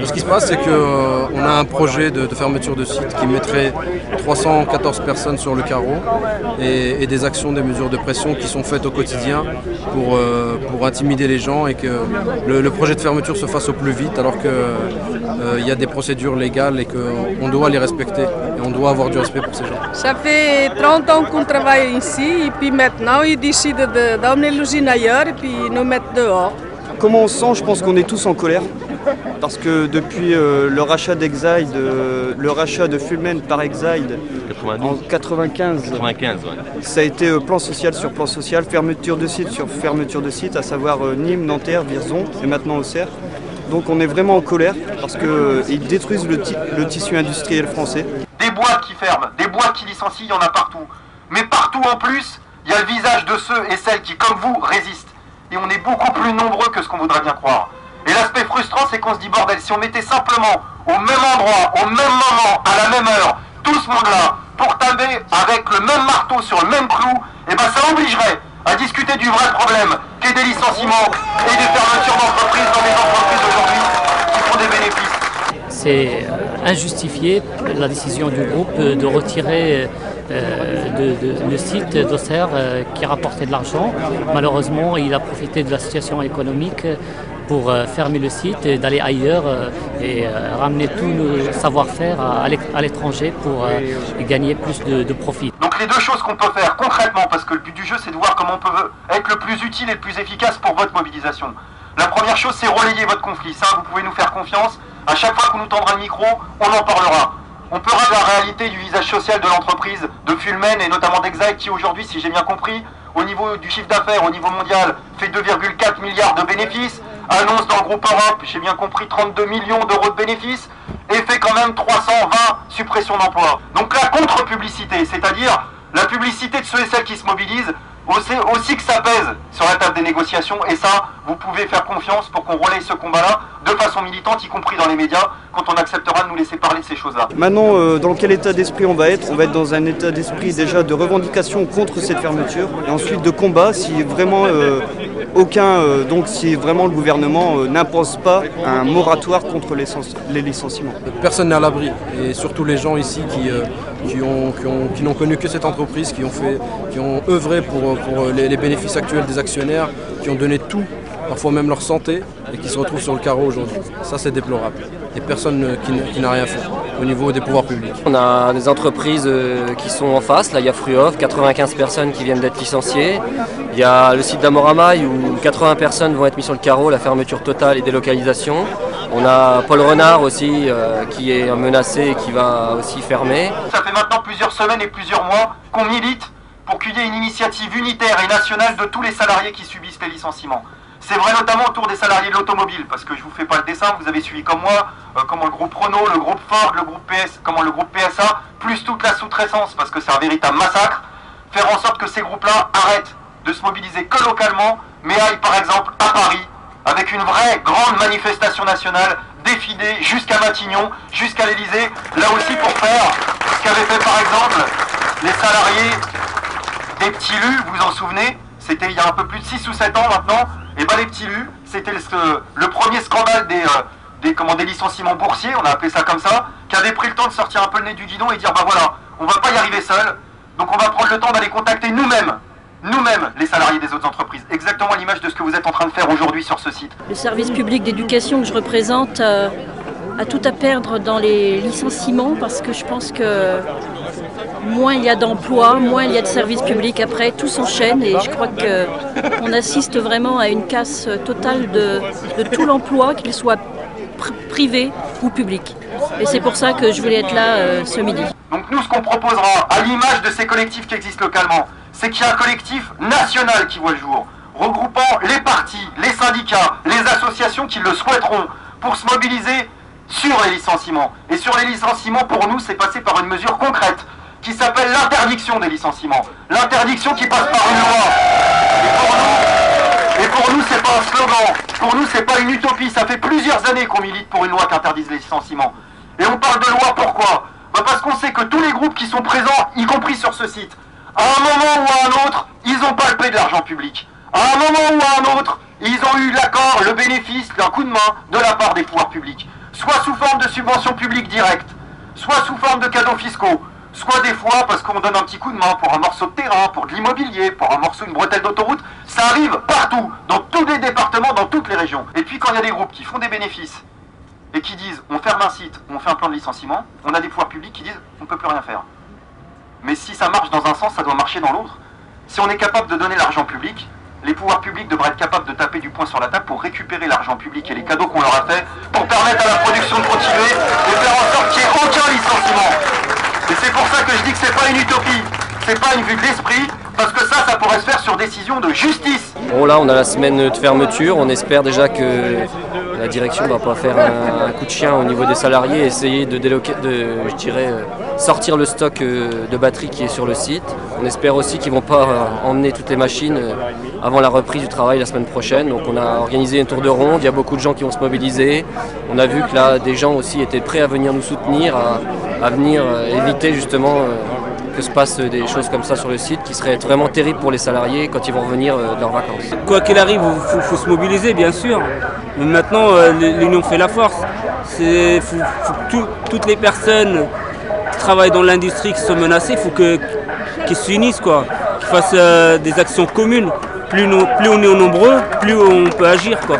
Ce qui se passe, c'est qu'on a un projet de fermeture de site qui mettrait 314 personnes sur le carreau et des actions, des mesures de pression qui sont faites au quotidien pour intimider les gens et que le projet de fermeture se fasse au plus vite alors qu'il y a des procédures légales et qu'on doit les respecter et on doit avoir du respect pour ces gens. Ça fait 30 ans qu'on travaille ici et puis maintenant ils décident d'emmener l'usine ailleurs et puis nous mettre dehors. Comment on se sent? Je pense qu'on est tous en colère parce que depuis le rachat d'Exide, le rachat de Fullman par Exide en 95, ouais. Ça a été plan social sur plan social, fermeture de site sur fermeture de site, à savoir Nîmes, Nanterre, Vierzon et maintenant Auxerre. Donc on est vraiment en colère parce qu'ils détruisent le tissu industriel français. Des boîtes qui ferment, des boîtes qui licencient, il y en a partout. Mais partout en plus, il y a le visage de ceux et celles qui, comme vous, résistent. Et on est beaucoup plus nombreux que ce qu'on voudrait bien croire. Et l'aspect frustrant, c'est qu'on se dit, bordel, si on mettait simplement au même endroit, au même moment, à la même heure, tout ce monde-là, pour taper avec le même marteau sur le même clou, et ben ça obligerait à discuter du vrai problème, qui est des licenciements et des fermetures d'entreprises dans les entreprises aujourd'hui qui font des bénéfices. C'est injustifié la décision du groupe de retirer le site d'Auxerre qui rapportait de l'argent. Malheureusement, il a profité de la situation économique pour fermer le site et d'aller ailleurs et ramener tout le savoir-faire à l'étranger pour gagner plus de profit. Donc les deux choses qu'on peut faire concrètement, parce que le but du jeu c'est de voir comment on peut être le plus utile et le plus efficace pour votre mobilisation. La première chose c'est relayer votre conflit, ça vous pouvez nous faire confiance, à chaque fois qu'on nous tendra le micro, on en parlera. On peut rendre la réalité du visage social de l'entreprise de Fullman et notamment d'Exide qui aujourd'hui, si j'ai bien compris, au niveau du chiffre d'affaires, au niveau mondial, fait 2,4 milliards de bénéfices, annonce dans le groupe Europe, j'ai bien compris, 32 millions d'euros de bénéfices, et fait quand même 320 suppressions d'emplois. Donc la contre-publicité, c'est-à-dire la publicité de ceux et celles qui se mobilisent, aussi que ça pèse sur la table des négociations, et ça, vous pouvez faire confiance pour qu'on relaye ce combat-là de façon militante, y compris dans les médias, quand on acceptera de nous laisser parler de ces choses-là. Maintenant, dans quel état d'esprit on va être? On va être dans un état d'esprit déjà de revendication contre cette fermeture, et ensuite de combat si vraiment si vraiment le gouvernement n'impose pas un moratoire contre les licenciements. Personne n'est à l'abri, et surtout les gens ici qui n'ont connu que cette entreprise, qui ont œuvré pour les bénéfices actuels des actionnaires, qui ont donné tout, parfois même leur santé, et qui se retrouvent sur le carreau aujourd'hui. Ça c'est déplorable. Et personne qui n'a rien fait au niveau des pouvoirs publics. On a des entreprises qui sont en face, là il y a Fruoff, 95 personnes qui viennent d'être licenciées. Il y a le site d'Amoramaï où 80 personnes vont être mises sur le carreau, la fermeture totale et délocalisation. On a Paul Renard aussi qui est menacé et qui va aussi fermer. Ça fait maintenant plusieurs semaines et plusieurs mois qu'on milite pour qu'il y ait une initiative unitaire et nationale de tous les salariés qui subissent les licenciements. C'est vrai notamment autour des salariés de l'automobile, parce que je vous fais pas le dessin, vous avez suivi comme moi, comment le groupe Renault, le groupe Ford, le groupe PSA, plus toute la sous-traitance, parce que c'est un véritable massacre, faire en sorte que ces groupes-là arrêtent de se mobiliser que localement, mais aillent par exemple à Paris, avec une vraie grande manifestation nationale, défilée jusqu'à Matignon, jusqu'à l'Elysée, là aussi pour faire ce qu'avaient fait par exemple les salariés des petits lus, vous vous en souvenez, c'était il y a un peu plus de 6 ou 7 ans maintenant. Et ben les petits lus, c'était le premier scandale des licenciements boursiers, on a appelé ça comme ça, qui avait pris le temps de sortir un peu le nez du guidon et dire bah voilà, on va pas y arriver seul, donc on va prendre le temps d'aller contacter nous-mêmes, les salariés des autres entreprises, exactement à l'image de ce que vous êtes en train de faire aujourd'hui sur ce site. Le service public d'éducation que je représente a tout à perdre dans les licenciements parce que je pense que moins il y a d'emplois, moins il y a de services publics après, tout s'enchaîne et je crois qu'on assiste vraiment à une casse totale de tout l'emploi, qu'il soit privé ou public. Et c'est pour ça que je voulais être là ce midi. Donc nous, ce qu'on proposera, à l'image de ces collectifs qui existent localement, c'est qu'il y a un collectif national qui voit le jour, regroupant les partis, les syndicats, les associations qui le souhaiteront pour se mobiliser sur les licenciements. Et sur les licenciements, pour nous, c'est passé par une mesure concrète qui s'appelle l'interdiction des licenciements. L'interdiction qui passe par une loi. Et pour nous, c'est pas un slogan. Pour nous, c'est pas une utopie. Ça fait plusieurs années qu'on milite pour une loi qui interdise les licenciements. Et on parle de loi pourquoi? Parce qu'on sait que tous les groupes qui sont présents, y compris sur ce site, à un moment ou à un autre, ils ont palpé de l'argent public. À un moment ou à un autre, ils ont eu l'accord, le bénéfice, un coup de main de la part des pouvoirs publics. soit sous forme de subventions publiques directes, soit sous forme de cadeaux fiscaux, soit des fois parce qu'on donne un petit coup de main pour un morceau de terrain, pour de l'immobilier, pour un morceau, une bretelle d'autoroute. Ça arrive partout, dans tous les départements, dans toutes les régions. Et puis quand il y a des groupes qui font des bénéfices et qui disent on ferme un site, on fait un plan de licenciement, on a des pouvoirs publics qui disent on ne peut plus rien faire. Mais si ça marche dans un sens, ça doit marcher dans l'autre. Si on est capable de donner l'argent public, les pouvoirs publics devraient être capables de taper du poing sur la table pour récupérer l'argent public et les cadeaux qu'on leur a fait pour permettre à la production de continuer et faire en sorte qu'il n'y ait aucun licenciement. Et c'est pour ça que je dis que c'est pas une utopie, c'est pas une vue de l'esprit, parce que ça pourrait se faire sur décision de justice. Bon là on a la semaine de fermeture, on espère déjà que la direction ne va pas faire un coup de chien au niveau des salariés et essayer de sortir le stock de batteries qui est sur le site. On espère aussi qu'ils ne vont pas emmener toutes les machines avant la reprise du travail la semaine prochaine. Donc on a organisé un tour de ronde, il y a beaucoup de gens qui vont se mobiliser. On a vu que là des gens aussi étaient prêts à venir nous soutenir, à venir éviter justement que se passent des choses comme ça sur le site qui seraient vraiment terribles pour les salariés quand ils vont revenir de leurs vacances. Quoi qu'il arrive, il faut se mobiliser bien sûr, mais maintenant l'union fait la force. Faut que toutes les personnes qui travaillent dans l'industrie qui sont menacées, il faut qu'ils s'unissent, qu'ils fassent des actions communes. Plus on est nombreux, plus on peut agir, quoi.